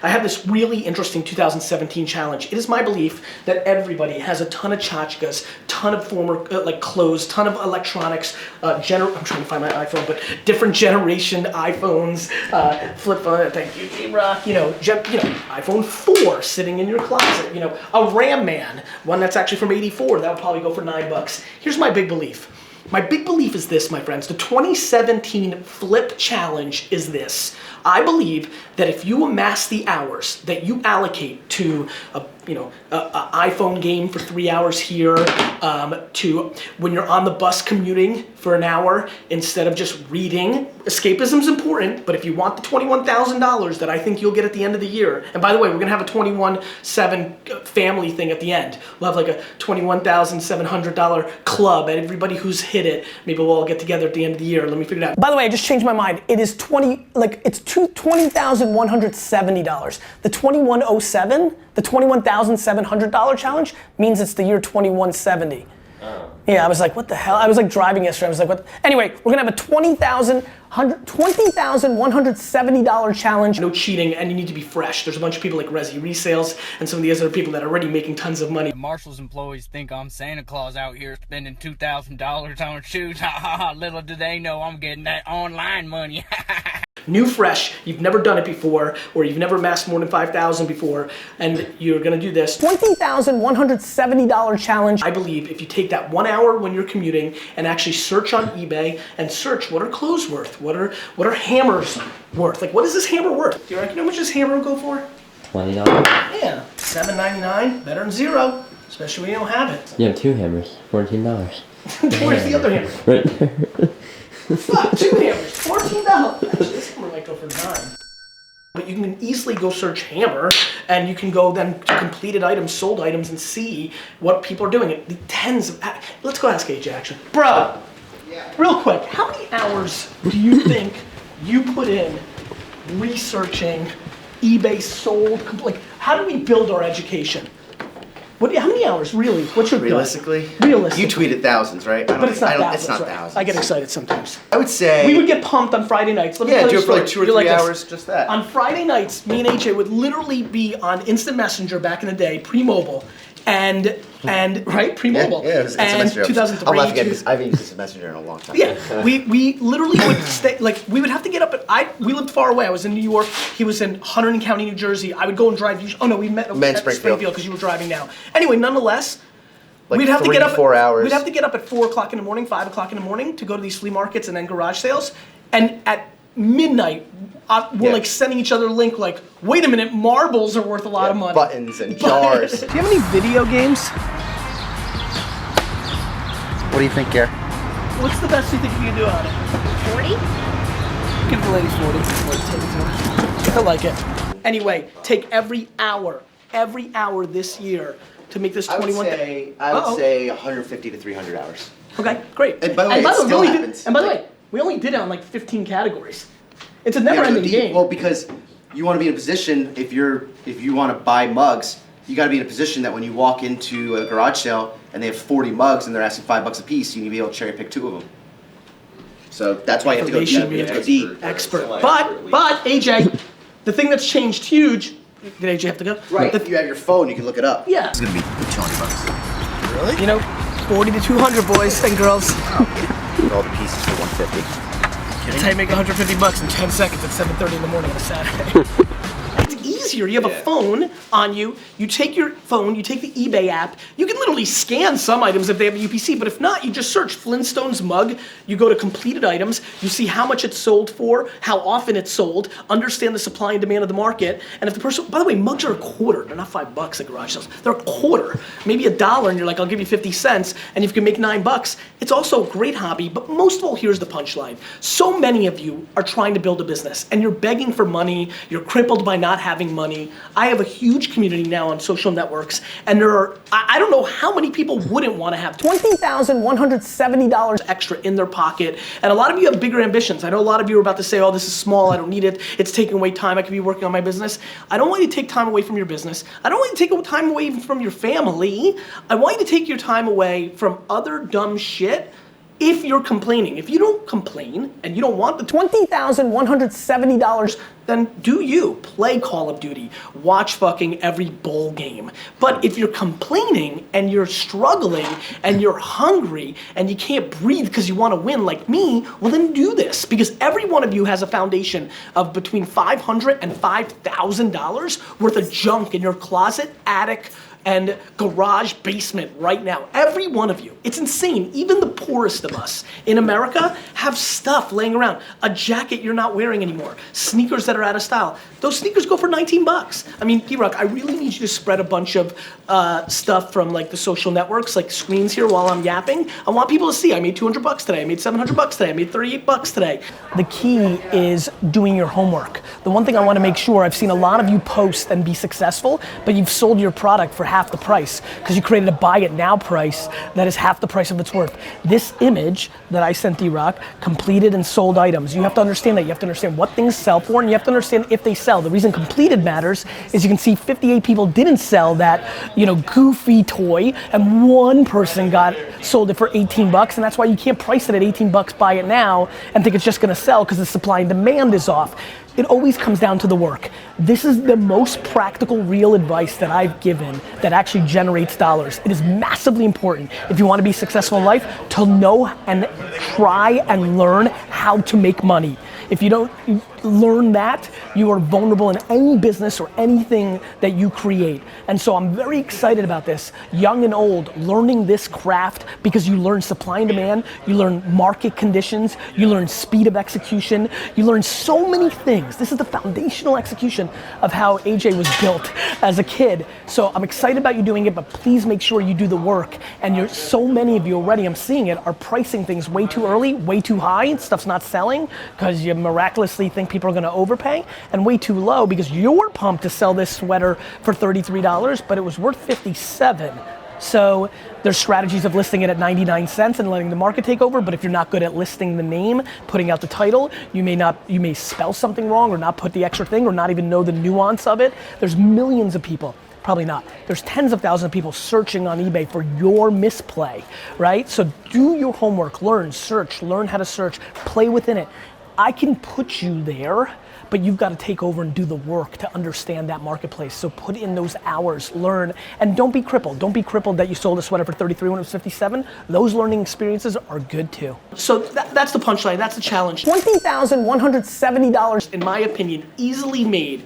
I have this really interesting 2017 challenge. It is my belief that everybody has a ton of tchotchkes, ton of former like clothes, ton of electronics, I'm trying to find my iPhone, but different generation iPhones, flip phone, thank you, J-Rock, iPhone 4 sitting in your closet, a Ram Man, one that's actually from 84, that would probably go for $9. Here's my big belief. My big belief is this, my friends. The 2017 Flip Challenge is this. I believe that if you amass the hours that you allocate to a iPhone game for 3 hours here, to when you're on the bus commuting for an hour instead of just reading. Escapism's important, but if you want the $21,000 that I think you'll get at the end of the year, and by the way, we're gonna have a 21/7 family thing at the end. We'll have like a $21,700 club, and everybody who's hit it, maybe we'll all get together at the end of the year. Let me figure it out. By the way, I just changed my mind. It is $20,170. The 2107, the $21,700 challenge means it's the year 2170. Oh. Yeah, I was like, what the hell? I was like driving yesterday. I was like, what? Anyway, we're gonna have a $20,170 challenge. No cheating, and you need to be fresh. There's a bunch of people like Resi Resales and some of these other people that are already making tons of money. Marshall's employees think I'm Santa Claus out here spending $2,000 on shoes. Ha ha ha! Little do they know I'm getting that online money. New, fresh, you've never done it before, or you've never amassed more than 5,000 before, and you're gonna do this. $20,170 challenge. I believe if you take that 1 hour when you're commuting and actually search on eBay and search what are clothes worth, what are hammers worth, like what is this hammer worth? Do you reckon how much this hammer will go for? $20. Yeah, $7.99, better than zero, especially when you don't have it. You have 2 hammers, $14. Where's the other hammer? Right there. Fuck, 2 hammers, $14. Actually, this hammer might go for $9. But you can easily go search hammer, and you can go then to completed items, sold items, and see what people are doing. The tens of, let's go ask AJ actually. Bro, real quick, how many hours do you think you put in researching eBay sold, like how do we build our education? How many hours, really? What's your Realistically? Realistically. You tweeted thousands, right? But it's not thousands, It's not right? thousands. I get excited sometimes. I would say... We would get pumped on Friday nights. Let me tell do you it for like a 2 story. or 3 You're like hours, this. just that. On Friday nights, me and AJ would literally be on Instant Messenger back in the day, pre-mobile, and right, pre-mobile. Yeah, it was and Messenger. 2003. I'm laughing at this. I haven't used Instant Messenger in a long time. Yeah, we literally would stay, like, we would have to get up we lived far away. I was in New York, he was in Hunterdon County, New Jersey. I would go and drive, we met at Springfield because you were driving now. Anyway, nonetheless, like we'd have to get up 4 hours. We'd have to get up at 4 o'clock in the morning, 5 o'clock in the morning to go to these flea markets and then garage sales. And at midnight, we're like sending each other a link like, wait a minute, marbles are worth a lot of money. Buttons and jars. Do you have any video games? What do you think, Gary? What's the best you think you can do on it? 40? Give the lady 40. I like it. Anyway, take every hour this year to make this 21. I would say 150 to 300 hours. Okay, great. And by the way, it still happens. And by the way, we only did it on like 15 categories. It's a never-ending game. Well, because you want to be in a position, if you want to buy mugs, you got to be in a position that when you walk into a garage sale and they have 40 mugs and they're asking $5 a piece, you need to be able to cherry pick 2 of them. So that's why you have to go deep. You have to go deep. Expert. But AJ, the thing that's changed huge. Did AJ have to go? Right. If you have your phone, you can look it up. Yeah. It's gonna be $200. Really? 40 to 200, boys and girls. All the pieces for 150. That's how you make $150 in 10 seconds at 7:30 in the morning on a Saturday. It's easier. You have a phone on you. You take your phone, you take the eBay app. You can literally scan some items if they have a UPC, but if not, you just search Flintstones mug. You go to completed items. You see how much it's sold for, how often it's sold, understand the supply and demand of the market. And if the person, by the way, mugs are a quarter. They're not $5 at garage sales. They're a quarter, maybe $1, and you're like, I'll give you 50 cents. And if you can make $9, it's also a great hobby. But most of all, here's the punchline. So many of you are trying to build a business, and you're begging for money. You're crippled by not having money. I have a huge community now on social networks, and there are, I don't know how many people wouldn't want to have $20,170 extra in their pocket, and a lot of you have bigger ambitions. I know a lot of you are about to say, oh, this is small, I don't need it, it's taking away time, I could be working on my business. I don't want you to take time away from your business. I don't want you to take time away from your family. I want you to take your time away from other dumb shit If you're complaining, if you don't complain and you don't want the $20,170, then do you. Play Call of Duty, watch fucking every bowl game. But if you're complaining and you're struggling and you're hungry and you can't breathe because you want to win like me, well then do this, because every one of you has a foundation of between $500 and $5,000 worth of junk in your closet, attic, and garage basement right now. Every one of you. It's insane. Even the poorest of us in America have stuff laying around. A jacket you're not wearing anymore. Sneakers that are out of style. Those sneakers go for 19 bucks. I mean, D-Rock, I really need you to spread a bunch of stuff from like the social networks, like screens here while I'm yapping. I want people to see I made 200 bucks today. I made 700 bucks today. I made 38 bucks today. The key is doing your homework. The one thing I want to make sure, I've seen a lot of you post and be successful, but you've sold your product for half the price because you created a buy it now price that is half the price of its worth. This image that I sent D-Rock, completed and sold items. You have to understand that. You have to understand what things sell for, and you have to understand if they sell. The reason completed matters is you can see 58 people didn't sell that, goofy toy, and one person sold it for 18 bucks, and that's why you can't price it at 18 bucks, buy it now, and think it's just gonna sell because the supply and demand is off. It always comes down to the work. This is the most practical, real advice that I've given that actually generates dollars. It is massively important if you want to be successful in life to know and try and learn how to make money. If you don't learn that, you are vulnerable in any business or anything that you create. And so I'm very excited about this, young and old, learning this craft, because you learn supply and demand, you learn market conditions, you learn speed of execution, you learn so many things. This is the foundational execution of how AJ was built as a kid. So I'm excited about you doing it, but please make sure you do the work. And so many of you already, I'm seeing it, are pricing things way too early, way too high, and stuff's not selling because you miraculously think people are gonna overpay, and way too low because you're pumped to sell this sweater for $33, but it was worth $57. So there's strategies of listing it at 99 cents and letting the market take over, but if you're not good at listing the name, putting out the title, you may spell something wrong or not put the extra thing or not even know the nuance of it. There's millions of people. Probably not. There's tens of thousands of people searching on eBay for your misplay, right? So do your homework, learn, search, learn how to search, play within it. I can put you there, but you've got to take over and do the work to understand that marketplace. So put in those hours, learn, and don't be crippled. Don't be crippled that you sold a sweater for 33 when it was 57. Those learning experiences are good too. So that's the punchline, that's the challenge. $20,170, in my opinion, easily made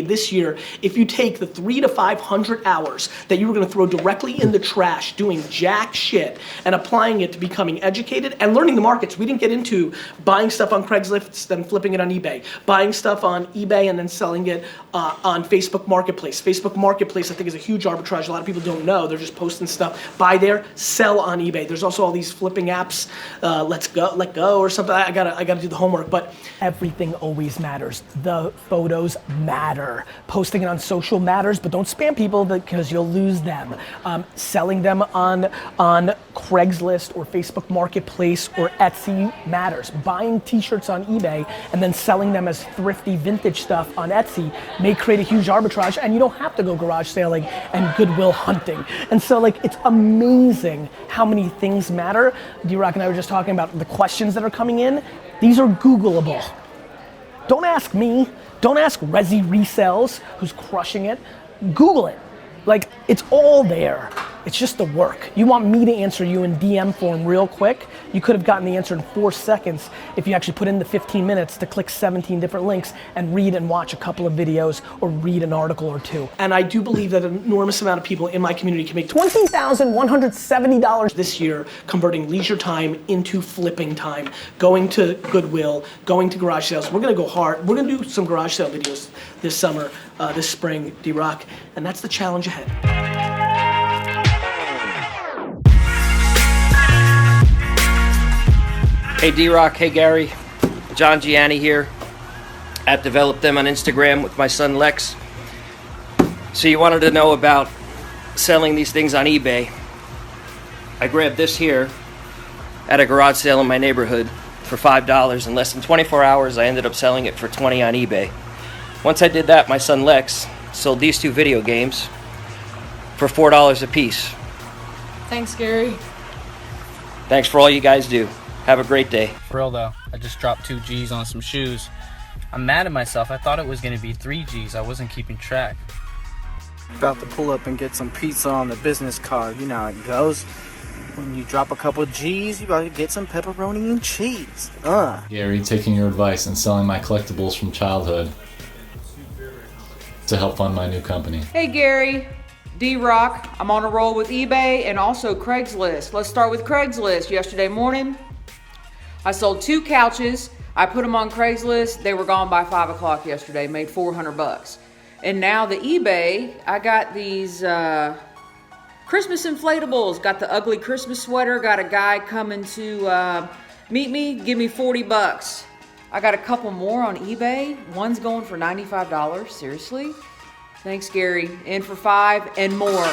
this year if you take the 300 to 500 hours that you were gonna throw directly in the trash doing jack shit and applying it to becoming educated and learning the markets. We didn't get into buying stuff on Craigslist and flipping it on eBay, buying stuff on eBay and then selling it on Facebook Marketplace. Facebook Marketplace, I think, is a huge arbitrage. A lot of people don't know. They're just posting stuff. Buy there, sell on eBay. There's also all these flipping apps, Let Go or something. I gotta do the homework, but everything always matters. The photos matter. Posting it on social matters, but don't spam people because you'll lose them. Selling them on Craigslist or Facebook Marketplace or Etsy matters. Buying t-shirts on eBay and then selling them as thrifty vintage stuff on Etsy may create a huge arbitrage, and you don't have to go garage sailing and Goodwill hunting. And so it's amazing how many things matter. D-Rock and I were just talking about the questions that are coming in. These are Googleable. Don't ask me. Don't ask Resi Resells, who's crushing it. Google it. It's all there. It's just the work. You want me to answer you in DM form real quick? You could have gotten the answer in 4 seconds if you actually put in the 15 minutes to click 17 different links and read and watch a couple of videos or read an article or two. And I do believe that an enormous amount of people in my community can make $20,170 this year converting leisure time into flipping time, going to Goodwill, going to garage sales. We're gonna go hard. We're gonna do some garage sale videos this summer, this spring, D-Rock, and that's the challenge ahead. Hey D-Rock, hey Gary, John Gianni here at Develop Them on Instagram with my son Lex. So you wanted to know about selling these things on eBay. I grabbed this here at a garage sale in my neighborhood for $5. In less than 24 hours, I ended up selling it for $20 on eBay. Once I did that, my son Lex sold these 2 video games for $4 a piece. Thanks, Gary. Thanks for all you guys do. Have a great day. For real though, I just dropped 2 G's on some shoes. I'm mad at myself. I thought it was gonna be 3 G's. I wasn't keeping track. About to pull up and get some pizza on the business card. You know how it goes. When you drop a couple G's, you gotta get some pepperoni and cheese. Gary, taking your advice and selling my collectibles from childhood to help fund my new company. Hey Gary, D-Rock. I'm on a roll with eBay and also Craigslist. Let's start with Craigslist. Yesterday morning, I sold 2 couches. I put them on Craigslist. They were gone by 5 o'clock yesterday, made $400. And now the eBay, I got these Christmas inflatables. Got the ugly Christmas sweater. Got a guy coming to meet me, give me $40. I got a couple more on eBay. One's going for $95. Seriously? Thanks, Gary. In for 5 and more.